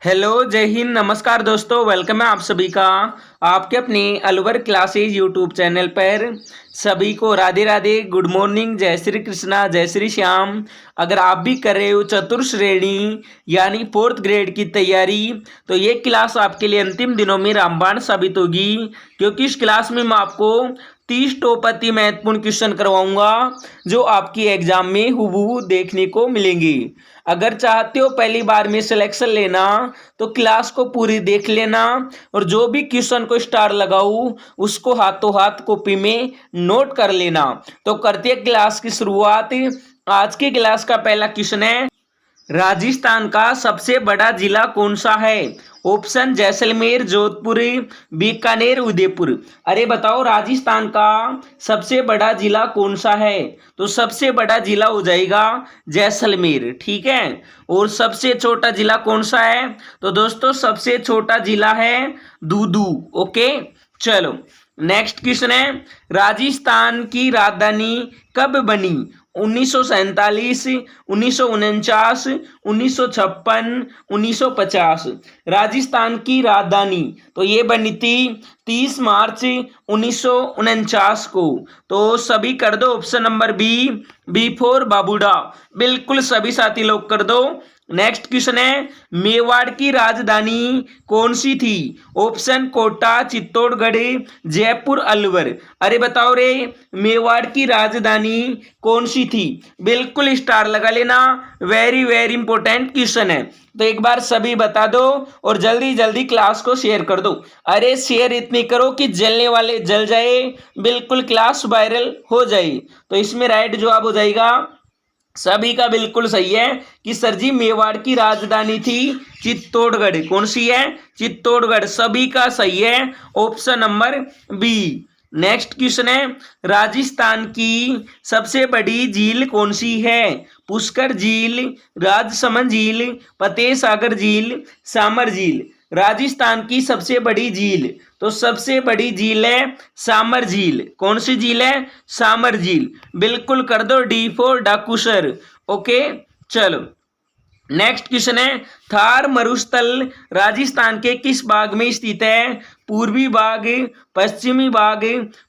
Hello, जय हिंद, नमस्कार दोस्तों। वेलकम है आप सभी का आपके अपने अलवर क्लासेज यूट्यूब चैनल पर। सभी को राधे राधे, गुड मॉर्निंग, जय श्री कृष्णा, जय श्री श्याम। अगर आप भी कर रहे हो चतुर्थ श्रेणी यानी फोर्थ ग्रेड की तैयारी, तो ये क्लास आपके लिए अंतिम दिनों में रामबाण साबित होगी, क्योंकि इस क्लास में मैं आपको 30 टॉप अति महत्वपूर्ण क्वेश्चन करवाऊंगा जो आपकी एग्जाम में हूबहू देखने को मिलेंगी। अगर चाहते हो पहली बार में सिलेक्शन लेना तो क्लास को पूरी देख लेना, और जो भी क्वेश्चन को स्टार लगाऊं उसको हाथों हाथ कॉपी में नोट कर लेना। तो करते हैं क्लास की शुरुआत। आज की क्लास का पहला क्वेश्चन है, राजस्थान का सबसे बड़ा जिला कौन सा है? ऑप्शन जैसलमेर, जोधपुर, बीकानेर, उदयपुर। अरे बताओ, राजस्थान का सबसे बड़ा जिला कौन सा है? तो सबसे बड़ा जिला हो जाएगा जैसलमेर, ठीक है। और सबसे छोटा जिला कौन सा है? तो दोस्तों सबसे छोटा जिला है दूदू। ओके, चलो नेक्स्ट क्वेश्चन है, राजस्थान की राजधानी कब बनी? 1947, 1949, 1956, 1950। राजस्थान की राजधानी तो ये बनी थी 30 मार्च 1949 को। तो सभी कर दो ऑप्शन नंबर बी फॉर बाबूडा। बिल्कुल सभी साथी लोग कर दो। नेक्स्ट क्वेश्चन है, मेवाड़ की राजधानी कौन सी थी? ऑप्शन कोटा, चित्तौड़गढ़, जयपुर, अलवर। अरे बताओ रे, मेवाड़ की राजधानी कौन सी थी? बिल्कुल स्टार लगा लेना, वेरी वेरी इंपॉर्टेंट क्वेश्चन है। तो एक बार सभी बता दो और जल्दी जल्दी क्लास को शेयर कर दो। अरे शेयर इतनी करो कि जलने वाले जल जाए, बिल्कुल क्लास वायरल हो जाए। तो इसमें राइट जवाब हो जाएगा सभी का बिल्कुल सही है कि सर जी मेवाड़ की राजधानी थी चित्तौड़गढ़। कौन सी है? चित्तौड़गढ़। सभी का सही है option number B. Next question है, राजस्थान की सबसे बड़ी झील कौन सी है? पुष्कर झील, राजसमंद झील, फतेह सागर झील, सामर झील। राजस्थान की सबसे बड़ी झील तो सबसे बड़ी झील है सामर झील। कौन सी झील है? सामर झील। बिल्कुल कर दो डी फॉर डाकूसर। ओके, चलो नेक्स्ट क्वेश्चन है, थार मरुस्थल राजस्थान के किस भाग में स्थित है? पूर्वी भाग, पश्चिमी भाग,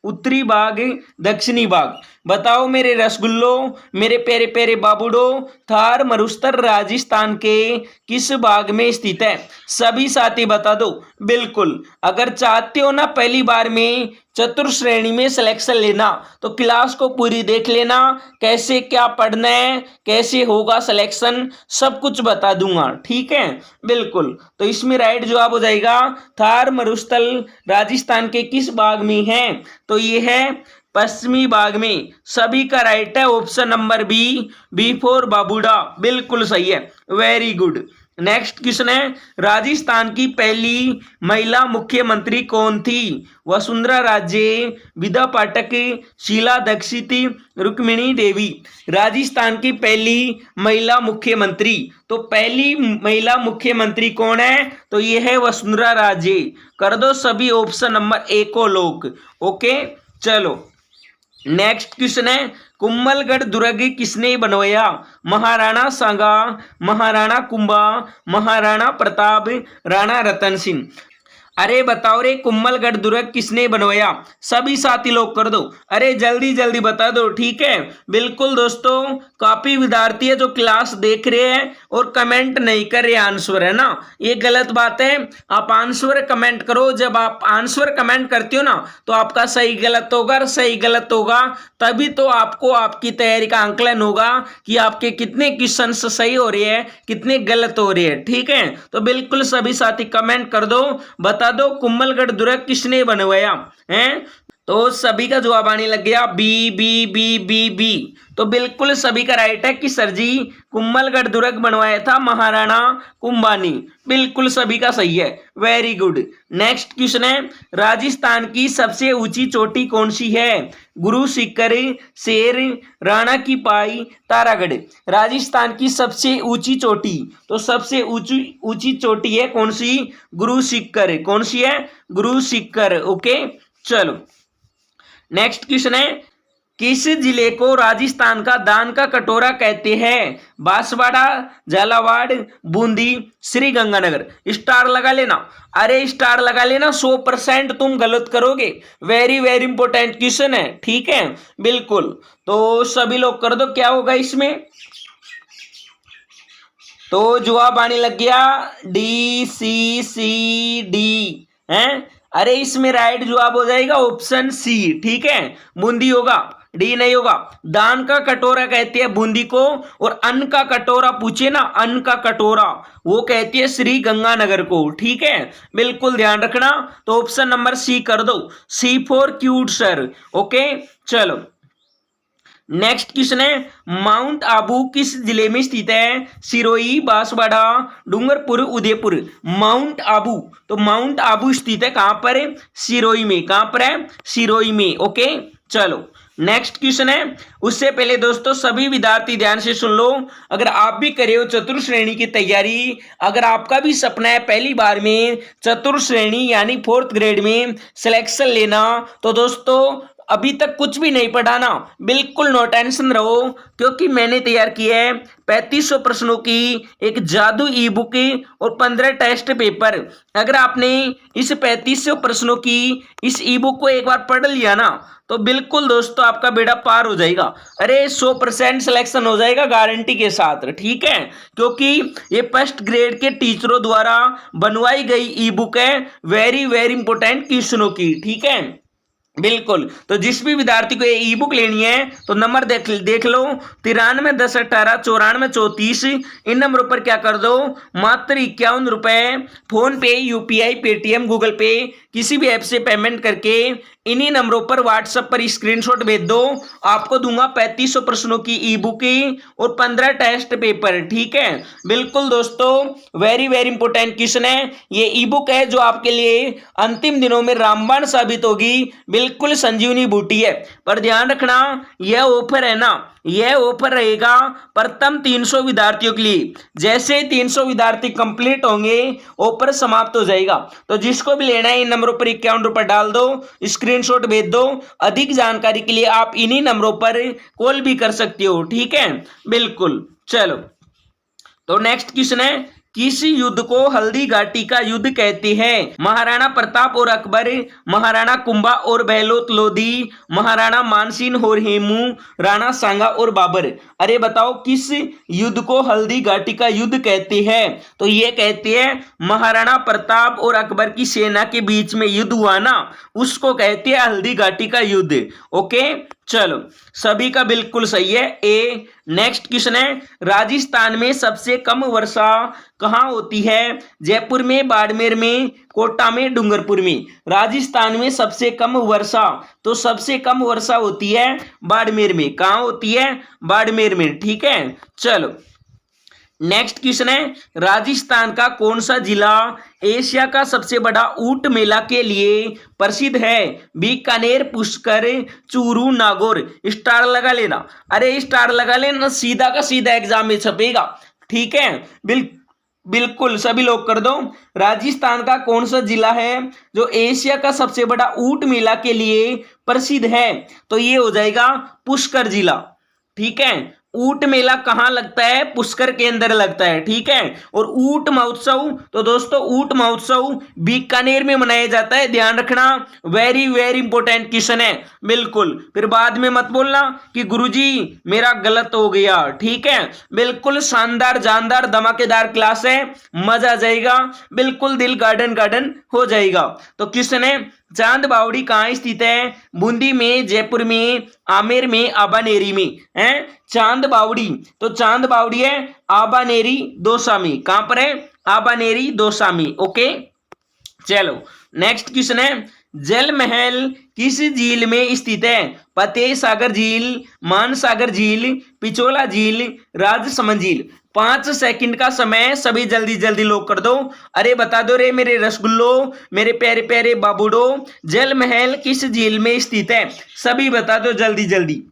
उत्तरी भाग, दक्षिणी भाग। बताओ मेरे रसगुल्लो, मेरे प्यारे प्यारे बाबूडो, थार मरुस्थल राजस्थान के किस भाग में स्थित है? सभी साथी बता दो। बिल्कुल, अगर चाहते हो ना पहली बार में चतुर्थ श्रेणी में सिलेक्शन लेना तो क्लास को पूरी देख लेना, कैसे क्या पढ़ना है, कैसे होगा सिलेक्शन, सब कुछ बता दूंगा, ठीक है। बिल्कुल, तो इसमें राइट जवाब हो जाएगा थार मरुस्थल राजस्थान के किस भाग में है? तो ये है पश्चिमी भाग में। सभी का राइट है ऑप्शन नंबर बी फॉर बाबूडा। बिल्कुल सही है, वेरी गुड। नेक्स्ट क्वेश्चन है, राजस्थान की पहली महिला मुख्यमंत्री कौन थी? वसुंधरा राजे, विद्या पाठक, शीला दीक्षित, रुक्मिणी देवी। राजस्थान की पहली महिला मुख्यमंत्री तो पहली महिला मुख्यमंत्री कौन है? तो ये है वसुंधरा राजे। कर दो सभी ऑप्शन नंबर ए को लोग। ओके, चलो नेक्स्ट क्वेश्चन है, कुंभलगढ़ दुर्ग किसने बनवाया? महाराणा सांगा, महाराणा कुंभा, महाराणा प्रताप, राणा रतन सिंह। अरे बताओ रे, कुंभलगढ़ दुर्ग किसने बनवाया? सभी साथी लोग कर दो। अरे जल्दी जल्दी बता दो, ठीक है। बिल्कुल दोस्तों, काफी विद्यार्थी है जो क्लास देख रहे हैं और कमेंट नहीं कर रहे आंसर, है ना, ये गलत बात है। आप आंसर कमेंट करो। जब आप आंसर कमेंट करते हो ना तो आपका सही गलत होगा, सही गलत होगा तभी तो आपको आपकी तैयारी का आंकलन होगा कि आपके कितने क्वेश्चन सही हो रहे हैं, कितने गलत हो रहे हैं, ठीक है। तो बिल्कुल सभी साथी कमेंट कर दो, बता दो कुंभलगढ़ दुर्ग किसने बनवाया है? तो सभी का जवाब आने लग गया B B B B B. तो बिल्कुल सभी का राइट है कि सर जी कुंभलगढ़ दुर्ग बनवाया था महाराणा कुंभा ने। बिल्कुल सभी का सही है, वेरी गुड। नेक्स्ट क्वेश्चन है, राजस्थान की सबसे ऊंची चोटी कौन सी है? गुरु शिखर, शेर, राणा की पाई, तारागढ़। राजस्थान की सबसे ऊंची चोटी तो सबसे ऊंची ऊंची चोटी है कौन सी? गुरु शिखर। कौन सी है? गुरु शिखर। ओके, चलो नेक्स्ट क्वेश्चन है, किस जिले को राजस्थान का दान का कटोरा कहते हैं? बांसवाड़ा, झालावाड़, बूंदी, श्री गंगानगर। स्टार लगा लेना। अरे स्टार लगा लेना, 100% तुम गलत करोगे। वेरी वेरी इंपॉर्टेंट क्वेश्चन है, ठीक है, बिल्कुल। तो सभी लोग कर दो, क्या होगा इसमें? तो जवाब आने लग गया DCCD है। अरे इसमें राइट जवाब हो जाएगा ऑप्शन सी, ठीक है, बूंदी होगा, डी नहीं होगा। दान का कटोरा कहते हैं बूंदी को, और अन्न का कटोरा पूछे ना, अन्न का कटोरा, वो कहती है श्री गंगानगर को, ठीक है, बिल्कुल ध्यान रखना। तो ऑप्शन नंबर सी कर दो, सी फॉर क्यूट सर। ओके, चलो नेक्स्ट क्वेश्चन है, माउंट आबू किस जिले में स्थित है? सिरोही, बांसवाड़ा, डूंगरपुर, उदयपुर। माउंट आबू, तो माउंट आबू स्थित है कहां पर? सिरोही में। कहां पर है? सिरोही में। ओके, चलो नेक्स्ट क्वेश्चन है। उससे पहले दोस्तों सभी विद्यार्थी ध्यान से सुन लो, अगर आप भी करे हो चतुर्थ श्रेणी की तैयारी, अगर आपका भी सपना है पहली बार में चतुर्थ श्रेणी यानी 4th ग्रेड में सिलेक्शन लेना, तो दोस्तों अभी तक कुछ भी नहीं पढ़ा ना, बिल्कुल नो टेंशन रहो, क्योंकि मैंने तैयार किया है 3500 प्रश्नों की एक जादू ई बुक और 15 टेस्ट पेपर। अगर आपने इस 3500 प्रश्नों की इस ई बुक को एक बार पढ़ लिया ना, तो बिल्कुल दोस्तों आपका बेड़ा पार हो जाएगा। अरे 100% सिलेक्शन हो जाएगा गारंटी के साथ, ठीक है, क्योंकि ये फर्स्ट ग्रेड के टीचरों द्वारा बनवाई गई ई बुक है, वेरी वेरी इंपॉर्टेंट क्वेश्चनों की, ठीक है, बिल्कुल। तो जिस भी विद्यार्थी को ये ई बुक लेनी है तो नंबर देख लो, 93 10 18 94 34। इन नंबरों पर क्या कर दो, मात्र 51 रुपए फोन पे, यूपीआई, पेटीएम, गूगल पे किसी भी ऐप से पेमेंट करके इन्हीं नंबरों पर व्हाट्सएप पर स्क्रीनशॉट भेज दो। आपको दूंगा 3500 प्रश्नों की ई बुक और 15 टेस्ट पेपर, ठीक है, बिल्कुल दोस्तों, वेरी वेरी इंपॉर्टेंट क्वेश्चन है। ये ई बुक है जो आपके लिए अंतिम दिनों में रामबाण साबित होगी, बिल्कुल संजीवनी बूटी है। पर ध्यान रखना, यह ऑफर है ना, यह ऑफर रहेगा प्रथम 300 विद्यार्थियों के लिए। जैसे 300 विद्यार्थी कंप्लीट होंगे ऑफर समाप्त हो जाएगा। तो जिसको भी लेना है इन नंबरों पर 51 रुपए डाल दो, स्क्रीनशॉट भेज दो। अधिक जानकारी के लिए आप इन्हीं नंबरों पर कॉल भी कर सकते हो, ठीक है, बिल्कुल। चलो तो नेक्स्ट क्वेश्चन है, किस युद्ध को हल्दी घाटी का युद्ध कहते हैं? महाराणा प्रताप और अकबर, महाराणा कुंभा और बहलोत लोधी, महाराणा मानसिंह और हेमू, राणा सांगा और बाबर। अरे बताओ किस युद्ध को हल्दी घाटी का युद्ध कहते हैं? तो ये कहते हैं महाराणा प्रताप और अकबर की सेना के बीच में युद्ध हुआ ना, उसको कहते हैं हल्दी घाटी का युद्ध। ओके, चलो सभी का बिल्कुल सही है, ए। नेक्स्ट क्वेश्चन है, राजस्थान में सबसे कम वर्षा कहाँ होती है? जयपुर में, बाड़मेर में, कोटा में, डूंगरपुर में। राजस्थान में सबसे कम वर्षा, तो सबसे कम वर्षा होती है बाड़मेर में। कहाँ होती है? बाड़मेर में, ठीक है, चलो नेक्स्ट क्वेश्चन है, राजस्थान का कौन सा जिला एशिया का सबसे बड़ा ऊंट मेला के लिए प्रसिद्ध है? बीकानेर, पुष्कर, चूरू, नागौर। स्टार लगा लेना। अरे स्टार लगा लेना, सीधा का सीधा एग्जाम में छपेगा, ठीक है, बिल्कुल सभी लोग कर दो। राजस्थान का कौन सा जिला है जो एशिया का सबसे बड़ा ऊंट मेला के लिए प्रसिद्ध है? तो ये हो जाएगा पुष्कर जिला, ठीक है। ऊंट मेला कहाँ लगता है? पुष्कर के अंदर लगता है, ठीक है। और ऊंट महोत्सव, तो दोस्तों ऊंट महोत्सव बीकानेर में मनाया जाता है, ध्यान रखना, वेरी वेरी इंपॉर्टेंट क्वेश्चन है, बिल्कुल। फिर बाद में मत बोलना कि गुरुजी मेरा गलत हो गया, ठीक है, बिल्कुल शानदार जानदार धमाकेदार क्लास है, मजा आ जाएगा, बिल्कुल दिल गार्डन गार्डन हो जाएगा। तो क्वेश्चन है, चांद बावड़ी कहाँ स्थित है? बूंदी में, जयपुर में, आमेर में, आबानेरी में है? चांद बावड़ी, तो चांद बावड़ी है आबानेरी दौसा में। कहां पर है? आबानेरी दौसा में। ओके, चलो नेक्स्ट क्वेश्चन है, जल महल किस झील में स्थित है? फतेह सागर झील, मानसागर झील, पिछोला झील, राजसमंद झील। 5 सेकंड का समय, सभी जल्दी जल्दी लोग कर दो। अरे बता दो रे मेरे रसगुल्लो, मेरे प्यारे प्यारे बाबूडो, जल महल किस झील में स्थित है? सभी बता दो जल्दी जल्दी।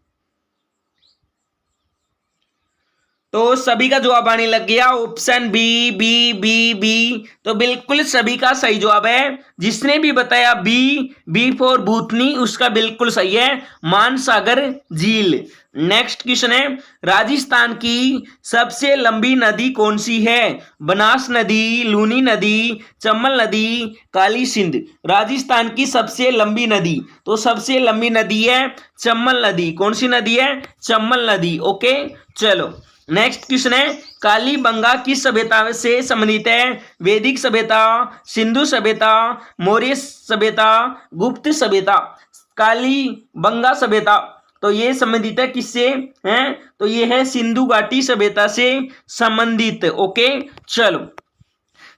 तो सभी का जवाब आने लग गया option B B B B. तो बिल्कुल सभी का सही जवाब है। जिसने भी बताया बी फॉर भूतनी, उसका बिल्कुल सही है, मानसागर झील। नेक्स्ट क्वेश्चन है, राजस्थान की सबसे लंबी नदी कौन सी है? बनास नदी, लूनी नदी, चंबल नदी, काली सिंध। राजस्थान की सबसे लंबी नदी, तो सबसे लंबी नदी है चंबल नदी। कौन सी नदी है? चंबल नदी। ओके, चलो नेक्स्ट क्वेश्चन है, कालीबंगा किस सभ्यता से संबंधित है? वैदिक सभ्यता, सिंधु सभ्यता, मौर्य सभ्यता, गुप्त सभ्यता। कालीबंगा सभ्यता तो ये संबंधित है किससे है? तो ये है सिंधु घाटी सभ्यता से संबंधित। ओके, चलो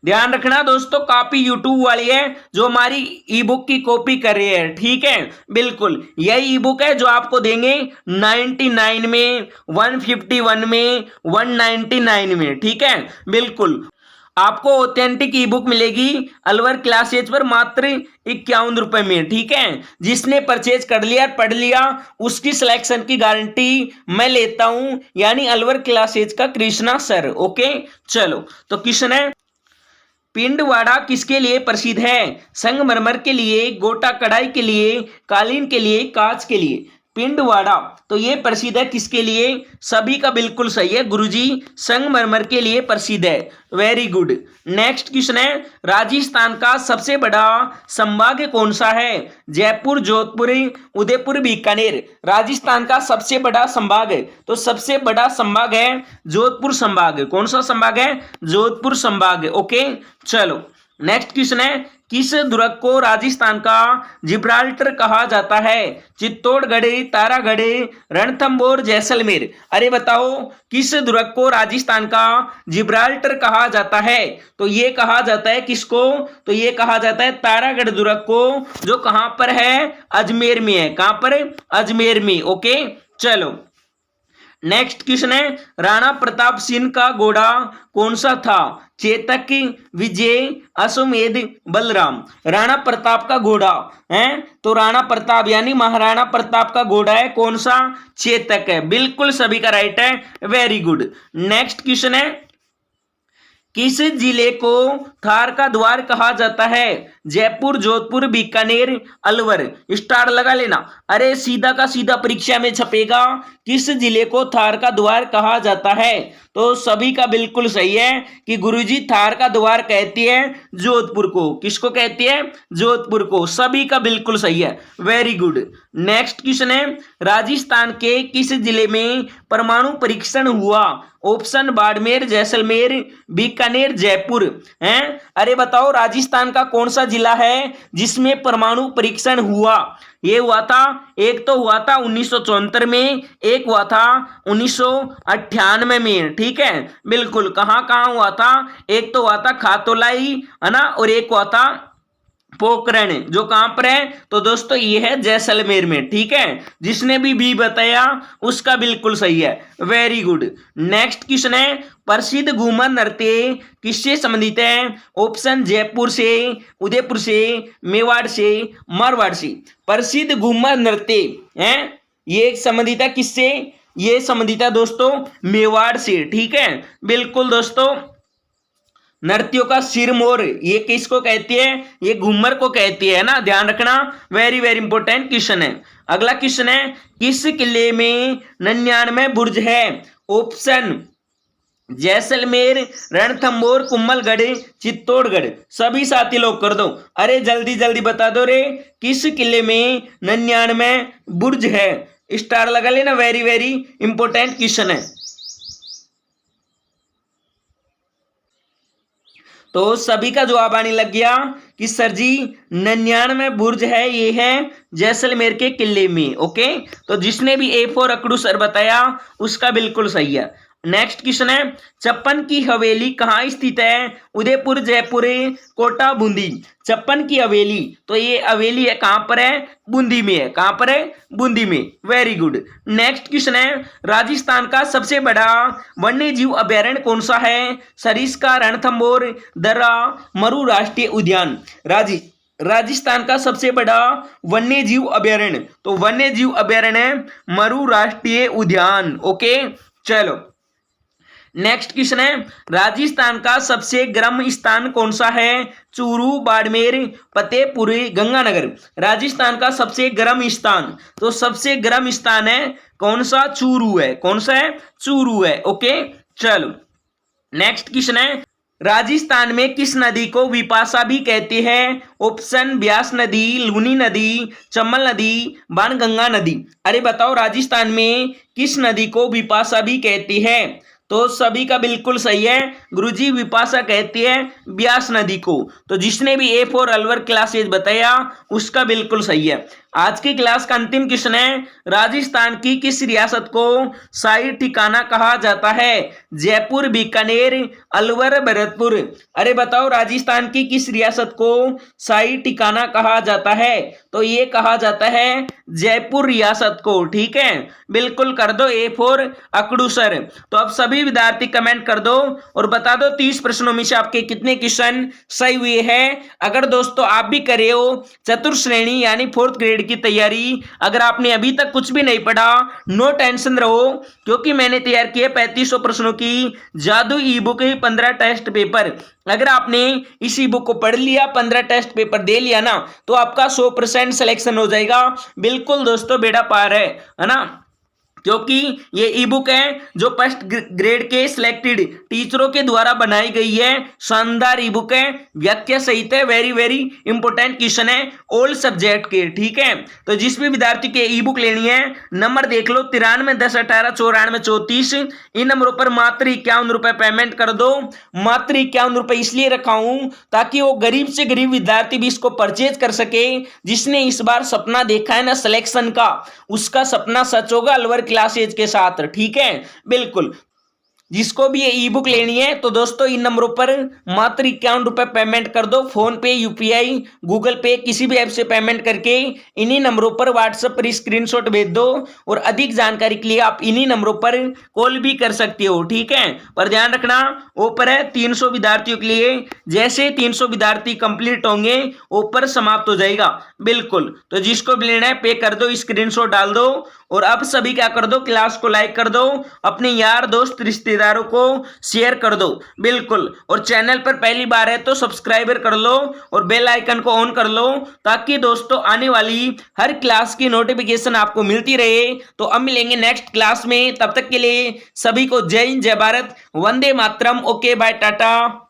ध्यान रखना दोस्तों, कॉपी यूट्यूब वाली है जो हमारी ई बुक की कॉपी कर रही है, ठीक है। बिल्कुल यही ई बुक है जो आपको देंगे 99 में, 151 में, 199 में, ठीक है। बिल्कुल आपको ऑथेंटिक ई बुक मिलेगी अलवर क्लासेज पर मात्र 51 रुपए में, ठीक है। जिसने परचेज कर लिया, पढ़ लिया, उसकी सिलेक्शन की गारंटी मैं लेता हूं, यानी अलवर क्लासेज का कृष्णा सर। ओके, चलो तो क्वेश्चन है, पिंडवाड़ा किसके लिए प्रसिद्ध है? संगमरमर के लिए, गोटा कढ़ाई के लिए, कालीन के लिए, कांच के लिए। पिंडवाड़ा तो ये प्रसिद्ध है किसके लिए? सभी का बिल्कुल सही है गुरुजी, संगमरमर के लिए प्रसिद्ध है। Very good. नेक्स्ट क्वेश्चन है, राजस्थान का सबसे बड़ा संभाग कौन सा है? जयपुर, जोधपुर, उदयपुर, बीकानेर। राजस्थान का सबसे बड़ा संभाग है, तो सबसे बड़ा संभाग है जोधपुर संभाग। कौन सा संभाग है? जोधपुर संभाग। ओके, चलो नेक्स्ट क्वेश्चन है, किस दुर्ग को राजस्थान का जिब्राल्टर कहा जाता है? चित्तौड़गढ़, तारागढ़, रणथंबोर, जैसलमेर। अरे बताओ किस दुर्ग को राजस्थान का जिब्राल्टर कहा जाता है? तो ये कहा जाता है किसको? तो ये कहा जाता है तारागढ़ दुर्ग को, जो कहां पर है? अजमेर में है। कहां पर? अजमेर में। ओके, चलो नेक्स्ट क्वेश्चन है, राणा प्रताप सिंह का घोड़ा कौन सा था? चेतक, विजय, अश्वमेध, बलराम। राणा प्रताप का घोड़ा है, तो राणा प्रताप यानी महाराणा प्रताप का घोड़ा है कौन सा? चेतक है। बिल्कुल सभी का राइट है, वेरी गुड। नेक्स्ट क्वेश्चन है, किस जिले को थार का द्वार कहा जाता है? जयपुर, जोधपुर, बीकानेर, अलवर। स्टार लगा लेना। अरे सीधा का सीधा परीक्षा में छपेगा, किस जिले को थार का द्वार कहा जाता है? तो सभी का बिल्कुल सही है कि गुरुजी थार का द्वार कहती है जोधपुर को। किसको कहती है? जोधपुर को। सभी का बिल्कुल सही है, वेरी गुड। नेक्स्ट क्वेश्चन है, राजस्थान के किस जिले में परमाणु परीक्षण हुआ? ऑप्शन बाड़मेर, जैसलमेर, बीकानेर, जयपुर। हैं? अरे बताओ राजस्थान का कौन सा जिला है जिसमें परमाणु परीक्षण हुआ? ये हुआ था, एक तो हुआ था 1974 में, एक हुआ था 1998 में, ठीक है। बिल्कुल कहां कहां हुआ था? एक तो हुआ था खातोलाई, है ना, और एक हुआ था पोखरण, जो कहां पर है? तो दोस्तों ये है जैसलमेर में, ठीक है। जिसने भी बी बताया उसका बिल्कुल सही है, वेरी गुड। नेक्स्ट क्वेश्चन है, प्रसिद्ध घूमर नृत्य किससे संबंधित है? ऑप्शन जयपुर से, उदयपुर से, मेवाड़ से, मारवाड़ से। प्रसिद्ध घूमर नृत्य है, ये संबंधित है किससे? ये संबंधित है दोस्तों मेवाड़ से, ठीक है। बिल्कुल दोस्तों, नृत्यों का सिरमौर ये किसको कहती है? ये घूमर को कहती है ना, ध्यान रखना, वेरी वेरी इंपॉर्टेंट क्वेश्चन है। अगला क्वेश्चन है, किस किले में 99 बुर्ज है? ऑप्शन जैसलमेर, रणथंबोर, कुंभलगढ़, चित्तौड़गढ़। सभी साथी लोग कर दो, अरे जल्दी जल्दी बता दो रे, किस किले में 99 बुर्ज है? स्टार लगा लेना, वेरी वेरी इंपॉर्टेंट क्वेश्चन है। तो सभी का जवाब आने लग गया कि सर जी 99 बुर्ज है, ये है जैसलमेर के किले में। ओके, तो जिसने भी ए फॉर अकड़ू सर बताया उसका बिल्कुल सही है। नेक्स्ट क्वेश्चन है, छप्पन की हवेली कहाँ स्थित है? उदयपुर, जयपुर, कोटा, बूंदी। छप्पन की हवेली, तो ये हवेली है कहां पर है? बूंदी में है। कहां पर है? बूंदी में, वेरी गुड। नेक्स्ट क्वेश्चन है, राजस्थान का सबसे बड़ा वन्य जीव अभ्यारण्य कौन सा है? सरिस्का, रणथंबोर, दर्रा, मरु राष्ट्रीय उद्यान। राजस्थान का सबसे बड़ा वन्य जीव अभ्यारण्य, तो वन्य जीव अभ्यारण्य है मरु राष्ट्रीय उद्यान। ओके, चलो नेक्स्ट क्वेश्चन है, राजस्थान का सबसे गर्म स्थान कौन सा है? चूरू, बाड़मेर, फतेहपुर, गंगानगर। राजस्थान का सबसे गर्म स्थान, तो सबसे गर्म स्थान है कौन सा? चूरू है। कौन सा है? चूरू है। ओके, चलो नेक्स्ट क्वेश्चन है, राजस्थान में किस नदी को विपाशा भी कहते हैं? ऑप्शन ब्यास नदी, लूनी नदी, चंबल नदी, बाणगंगा नदी। अरे बताओ राजस्थान में किस नदी को विपाशा भी कहती है? तो सभी का बिल्कुल सही है गुरुजी, विपाशा कहती है ब्यास नदी को। तो जिसने भी A4 अलवर क्लासेज बताया उसका बिल्कुल सही है। आज की क्लास का अंतिम क्वेश्चन है, राजस्थान की किस रियासत को शाही ठिकाना कहा जाता है? जयपुर, बीकानेर, अलवर, भरतपुर। अरे बताओ राजस्थान की किस रियासत को शाही ठिकाना कहा जाता है? तो ये कहा जाता है जयपुर रियासत को। ठीक है, बिल्कुल कर दो A4 अकड़ूसर। तो अब सभी विद्यार्थी कमेंट कर दो और बता दो 30 प्रश्नों में से आपके कितने क्वेश्चन सही हुए हैं। अगर दोस्तों आप भी करे हो चतुर्थ श्रेणी यानी 4th ग्रेड की तैयारी, अगर आपने अभी तक कुछ भी नहीं पढ़ा, नो टेंशन रहो, क्योंकि मैंने तैयार किए 3500 प्रश्नों की जादू ई बुक 15 टेस्ट पेपर। अगर आपने इस ई बुक को पढ़ लिया, 15 टेस्ट पेपर दे लिया ना, तो आपका 100% सिलेक्शन हो जाएगा। बिल्कुल दोस्तों बेड़ा पार है ना, क्योंकि ये ई बुक है जो फर्स्ट ग्रेड के सिलेक्टेड टीचरों के द्वारा बनाई गई है। शानदार ई बुक है, व्याख्या सहित है, वेरी वेरी इंपॉर्टेंट क्वेश्चन है ऑल सब्जेक्ट के। ठीक है, तो जिस भी विद्यार्थी के ई बुक लेनी है नंबर देख लो 93 10 18 94 34। इन नंबरों पर मात्र 51 रुपए पेमेंट कर दो। मात्र 51 रुपए इसलिए रखा हूं ताकि वो गरीब से गरीब विद्यार्थी भी इसको परचेज कर सके। जिसने इस बार सपना देखा है ना सिलेक्शन का, उसका सपना सच होगा अलवर क्लासेज के साथ। ठीक है, बिल्कुल जिसको भी ये ई बुक लेनी है तो दोस्तों इन नंबरों पर मात्र 51 रुपए पेमेंट कर दो। फोन पे, यूपीआई, गूगल पे किसी भी ऐप से पेमेंट करके इन्हीं नंबरों पर व्हाट्सएप पर स्क्रीनशॉट भेज दो और अधिक जानकारी के लिए आप इन्हीं नंबरों पर कॉल भी कर सकते हो। ठीक है, पर ध्यान रखना ऑफर है 300 विद्यार्थियों के लिए। जैसे 300 विद्यार्थी कंप्लीट होंगे ऑफर समाप्त हो जाएगा। बिल्कुल, तो जिसको भी लेना है पे कर दो, स्क्रीनशॉट डाल दो और अब सभी क्या कर दो, क्लास को लाइक कर दो, अपने यार दोस्त रिश्तेदारों को शेयर कर दो। बिल्कुल, और चैनल पर पहली बार है तो सब्सक्राइबर कर लो और बेल आइकन को ऑन कर लो ताकि दोस्तों आने वाली हर क्लास की नोटिफिकेशन आपको मिलती रहे। तो अब मिलेंगे नेक्स्ट क्लास में, तब तक के लिए सभी को जय हिंद, जय भारत, वंदे मातरम। Okay bye, Tata.